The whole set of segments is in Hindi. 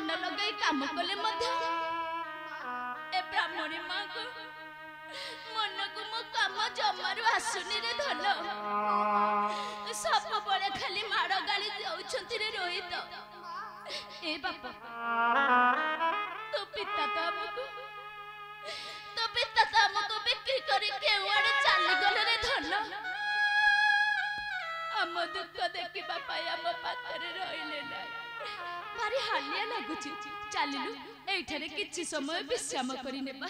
मन लगे काम कले मध्य ए ब्राह्मणी माँ को मन को मो काम जमारू आसुनी रे धन सब बड़े खाली माड़ गाली जाउछंती रे रोहित ए बापा तो पिता तो हमको बिक्री करी केवाड़े चली गले रे धन आम दुख देखी बापा आम पाखरे रहिले ना भारी हालिया लगुची चलिलु एठारे किछि समय विश्राम करी नेबा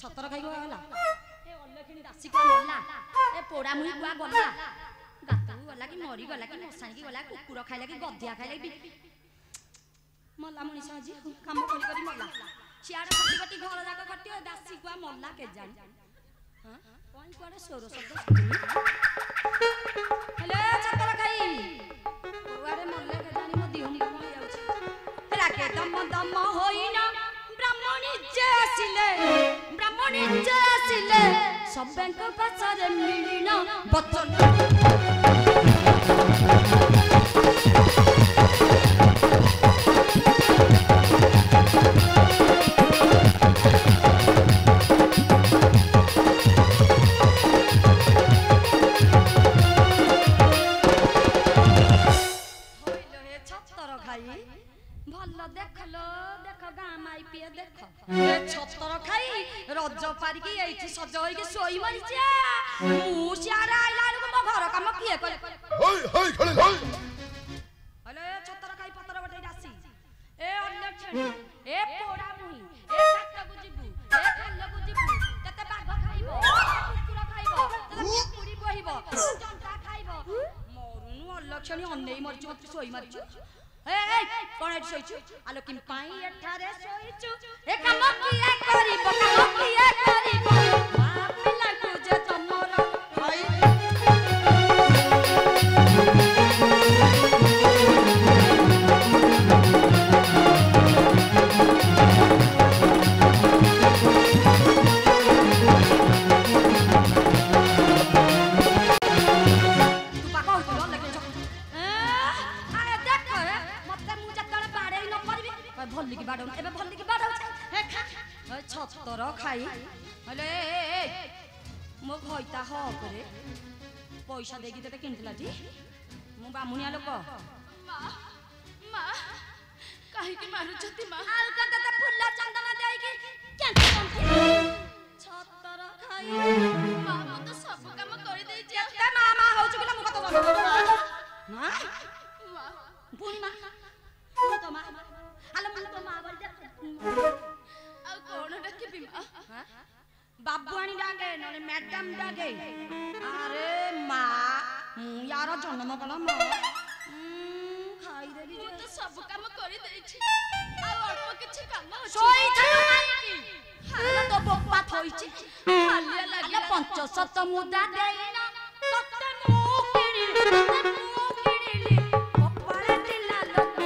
छतर खाई गला ए अल्लखिनी दासी को मरला ए पोड़ा मुई कुआ गला गातू गला कि मरी गला कि मसाणी की गला कुकुर खाइला कि गधिया खाइला कि मल्ला मनीष जी काम करी करी मल्ला सियाड़ कटी कटी घर जाक कटी दासी कुआ मल्ला के जान हां कोन कुआडे सोरो शब्द हेले छतर खाई कुआडे मल्ले के जानी मो दिहनी कोन जाउछ राके दम होइना ब्राह्मणी जे आसिले सब बैंक पाछरे मिलिना बचन छतर खाई रज पारिकी एठी सज होइके सोई मरिचे मु सियारा आइला लोक मो घर काम किए करे होय होय खळे होय हले छतर खाई पतर बटे रासी ए अल्लक्षण ए पोड़ा मुई ए काटकु जिबु ए खालकु जिबु तते बाघ खाइबो कुकुर खाइबो तते पुरी बहिबो जंता खाइबो मोरुनु अल्लक्षणी अन्नेई मरचु मत सोई मरचु ए कोन एठी सोइछु आलो किम पाई एठारे सोइछु ए काम किए करिबो बाप लागु जे तमर हई छतर खाई हले मो भईता ह करे पैसा देगी तते किनथिला जी मु बामुनिया लोक मां काहे की मारू छती मां अलका तते फुल्ला चंदन देई की केंती छतर खाई मां मो तो सब काम करि देई छी एते मामा होछु किला मु कत बोल ना मां पुनी मां तो मां आलो मु तो मां बोल दे कौन डाके बाबुआणी डाके नले मैडम डाके अरे माँ यार जन्म कला माँ खाई देबी तो सब काम करि देई छी आ अल्प किछि काम अछि सोई छ माई हाला तो बप्पा थई छी हालिया लागिला 500 मुदा देइना तते मु किनिली बप्पारे दिला लोक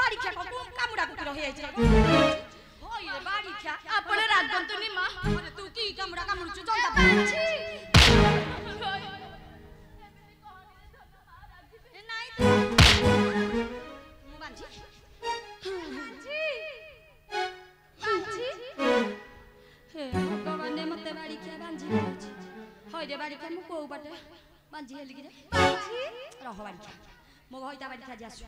बाड़ी ख्या को कामुडा कुकुर होई आइछ होय रे बाड़ी ख्या आपण रागंतुनी मा अरे तू की कामुडा कामुडछु जंता पाछि ए नाही मु बांजी बांजी हे भगवान मते बाड़ी ख्या बांजी होय रे बाड़ी ख्या मु को बाटे बांजी हेली रे बांजी रह बाड़ी ख्या मो होइता बाड़ी ख्या जासु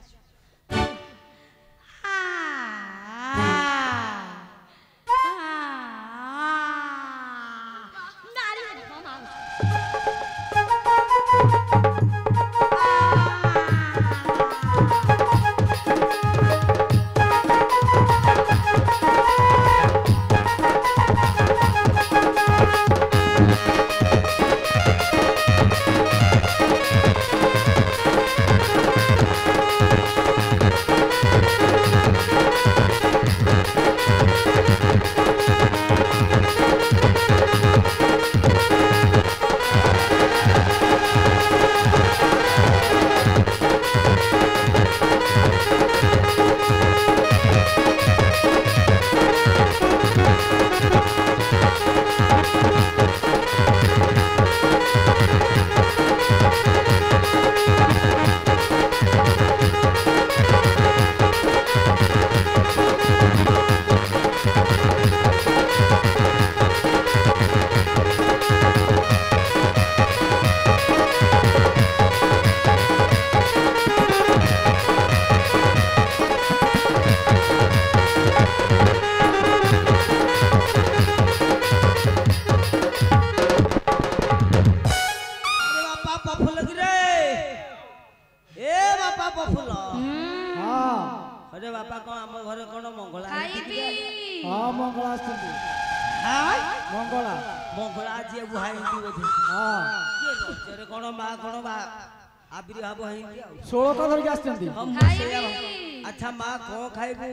अच्छा माँ को खाइबू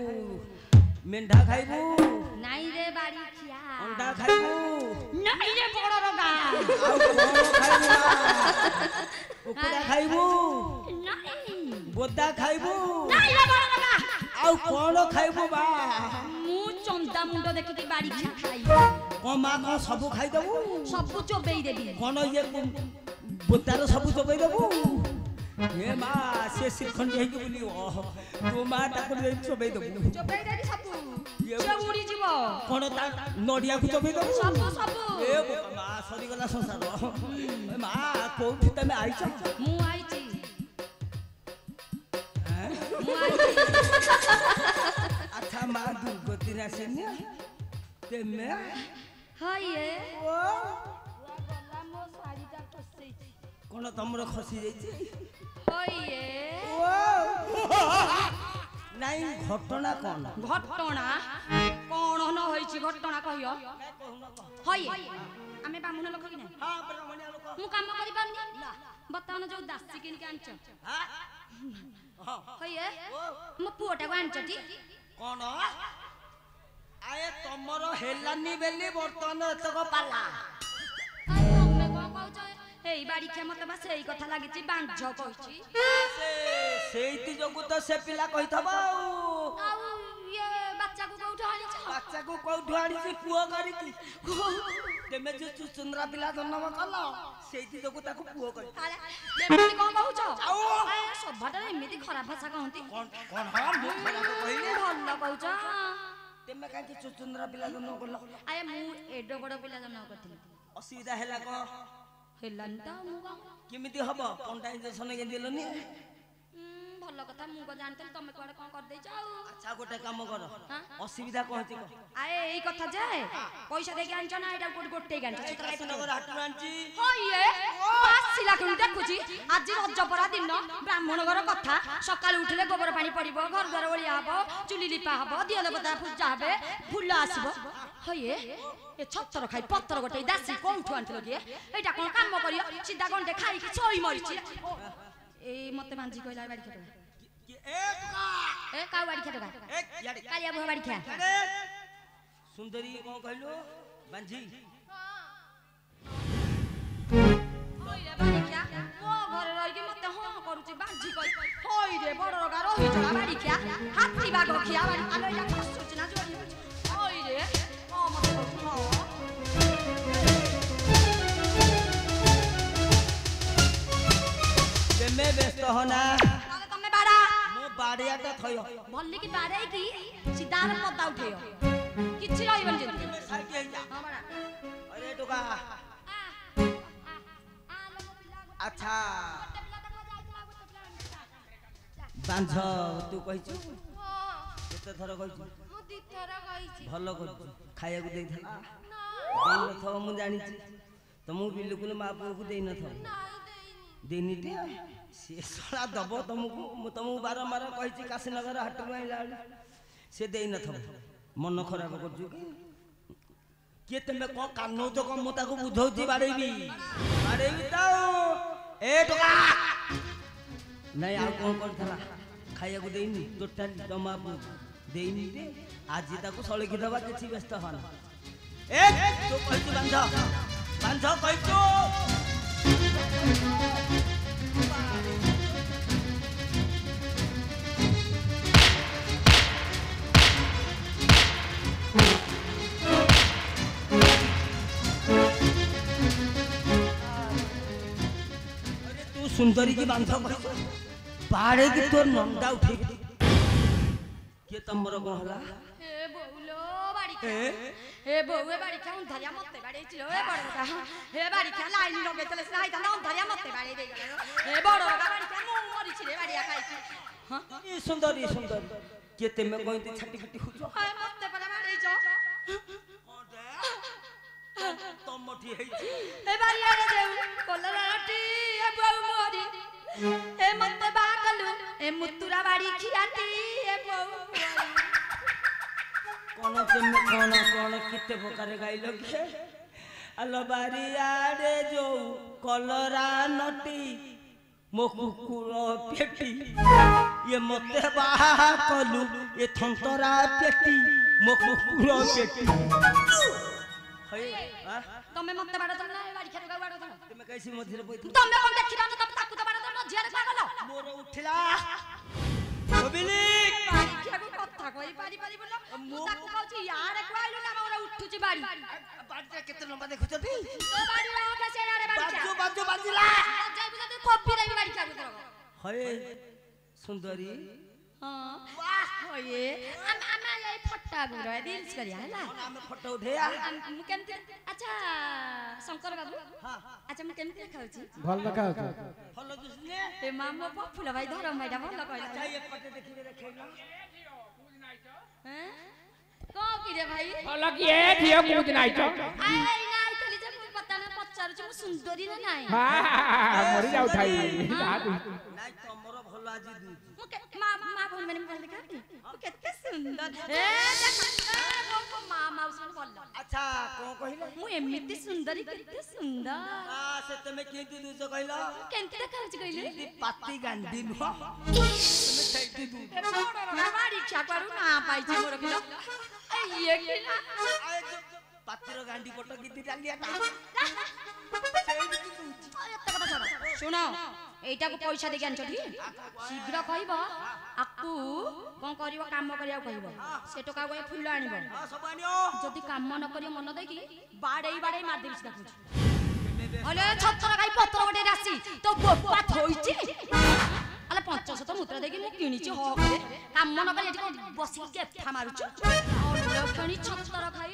मेंढा खाइबू नहीं रे बाड़ी खिया अंडा खाइबू नहीं रे बड़ रगा कुकुड़ा खाइबू नहीं बोदा खाइबू नहीं रे बड़ रगा आउ कोन खाइबू बा मु चंदा मुंडो देखि के बाड़ी खिया खाइ को माँ को सब खाइ देबू सब चोबेई देबी कोन ये बोदार सब चोबेई देबू ए मा से सिरखंडी है कि बोली तू मा टाकुर दे चोबेई दबु चोबेई देबी सब ये उड़ी जीवो कोन ता नडिया को चोबेई दबु सब ए मा सरी गला संसार ए मा कोठी तमे आइछ मु आइछि हैं मु आइछि अच्छा मा दुर्गति रा सेने तेमे हाय ए ओ गला मो साड़ीटा खसई कोन तमरो खसी जाइछि होइए नहीं घटना कौन घटना कौन न होइछि घटना कहियो होइए हमें बामुन लोक कि नहीं हां ब्राह्मणिया लोक मु काम करि पानी बताओ न जो दासी किन के आनछ हां होइए मो पुओटा को आनछटी कोन आए तमरो हेलानी बेली बर्तन एतक पाला तमे को कहछ एई बाड़ी के मत बस एई कथा लागिछि बांझ कहिछि से सेइति जोगु तो से पिला कहितबो आ ये बच्चा को कोठा आनी छ बच्चा को कोठा आनी छी पुओ करिति तेमे जो चुचुंद्रा पिला जन्म कला सेइति जोगु ताको पुओ कहि अरे एमिति कोन कहउछ ए सभाटा एमिति खराब भाषा कहंती कोन कोन हम खराब कहिनी भल्ला कहउछ तेमे काहे चुचुंद्रा पिला जन्म कला आए मु एडो बड़ पिला जन्म करथिली असुविधा हैला को हेलांता मुगा केमिति हबो पंडा इंजेक्शन के दिलनी भलो कथा मु को जानतल तमे कोडे कोन कर देछ अच्छा गोटे काम कर असुविधा कहछि आए एई कथा जाय पैसा देके आनछ ना एटा गोटे गांछ नगर हाटु आनछि होइए आसिला कोन देखुछि आज रजपरा दिन ब्राह्मण घर कथा सकाळ उठले गोबर पानी पड़िबो घर घर ओलिया हबो चुली लिपा हबो दिया देवता पूजा हबे फूल आसीबो होइए ए छत्तर खाई पत्तर गोटे दासी कोठु आनथलो के एटा कोन काम करियो सीधा गंडे खाई कि सोई मरिछि ए मते मांजी कहला बाड़ी खेटगा ए का बाड़ी खेटगा ए कालिया बुहा बाड़ी खा सुंदरी को कहलो बांझी होय रे बाड़ी खा को घर रहि के मते हो करूची बांझी कहि होय रे बड़ रगा रहि जगा बाड़ी खा हाथी ବାଗ ଖିଆ ବାଡ଼ି ଆଲୋ ଏଇଟା ଖସୁଛି ନା ଯୋଡ଼ି ଓଇ ରେ କମ ଦେଖୁଛୁ ହଁ ତେମେ ବ୍ୟସ୍ତ ହନା ତାହେଲେ ତମେ ବାଡ଼ା ମୋ ବାଡ଼ିଆଟା ଥୟ ଭଲି କି ବାଡ଼େଇକି ସିଧାରେ ପଦା ଉଠେଇବ କିଛି ରହିବନି ଯେମିତି ସାଇଟ୍ ହେଇଯା ହଁ ବାଡ଼ା अरे टोका अच्छा बांझ तू कहिछु केते थर कहिछु मु दी थर कहिछि भलो करछु खाया को देई थला देई न थव मु जानि छी त मु बिल्कुल मा पुओ को देई न थव देनी टे से सळा दबो तुमको मु तुमको बारंबार कहिछि काशीनगर हाट में आइला से देई न थव मन खराब करछु के तमे को कानो तो को मु ताको बुझौछि बाड़ेबी तो ए टोका नहीं आ कोन करथला खाया को देइनी टोटल जमा देइनी दे आज ताको सळकी दबा किछि व्यस्त हन ए तो कहछु बांध कहछु सुंदरी की बांध बाड़े की तोर नंदा उठे के तमर कोन हला ए बोलो बाड़ी खा ए बोए बाड़ी खा धरिया मते बाड़ी छिलो ए बड़का ए बाड़ी खा लाइन लगे चले सहाय ता धरिया मते बाड़ी दे गलो ए बड़का बाड़ी खा मु मरि छिले बाड़िया खाइछि हां ए सुंदरी के तेमे कोइते छाटी पिटी हो ए मते पला बाड़ी छ तमठी हेछि ए बाड़िया रे देउ कोलराटी ए बोउ मोरी ए मते बागलु ए मुतुरा बाड़ी खियाती ए बोउ कोन तेमे कोन किते प्रकार गाइलो के अलो बारिया रे जो कलरा नटी मो कुकुर पेटी ये मते बाहा कलु ये थंतरा पेटी मो कुकुर पेटी तमे मते बाड़ तम ना बाड़ी खेर बाड़ तम तमे कैसी मझिरे बोई तमे कोन देखिबा न तम ताकू त बाड़ तम झियारे पागल मोर उठिला मोबिली बाड़ी खेगु कथा कहि पारी बोला मु ताकू कहछि यार कहलु ना मोर उठुची बाड़ी बाड़ी केते लंबा देखुछती तो बाड़ी आके से यारे बाड़ी बाजिला जाई बुझा तू कॉपी रे बाड़ी खेगु तरक हये सुंदरी हां वाह होये आमा यही फट्टा गुरो रील्स करिया हला हम फोटो उठेया मु केमते अच्छा शंकर बाबू हां अच्छा मु केमते खाउची भल देखाउ फल दुसने ए मामो पफुला भाई धरम भाईटा भल कहला अच्छा ये पटे देखिबे देखैला हैं को की रे भाई भल की ए धियो कूद नाइ छ आई नाइ तली जे पता ना पचारुछु मु सुंदरी ना नाइ हां मरि जाउ थाई नाइ तमरो भल आजि दु मा बोल मैंने बोल देखा कितने सुंदर ए देख को मामा उसने बोल अच्छा को कहिला मु एमिति सुंदरी कितने सुंदर आ से तमे केंति दुस कहिला केंति देखाउछ कहिले पाती गांडी नु तमे छैति दु ना बाड़ी क्या करू ना पाई छ मोर किलो ए ये कि ना पातीर गांडी फोटो किति डालिया सुनो एटा को पैसा दे आनछ ठी शीघ्र कहबो आकू कोन करिवो काम करिया कहबो से टका गए फुल आनिबो हां सब आनियो जदी काम न करियो मन देकी बाड़ेई मार देबी देखुछ अले छतर गाई पत्र बडे रासी तो गोपा थोइची अले 500 मुद्रा देकी मु किनिची हो काम न करी एठी बसी के फा मारुछ और खणी छतर खाई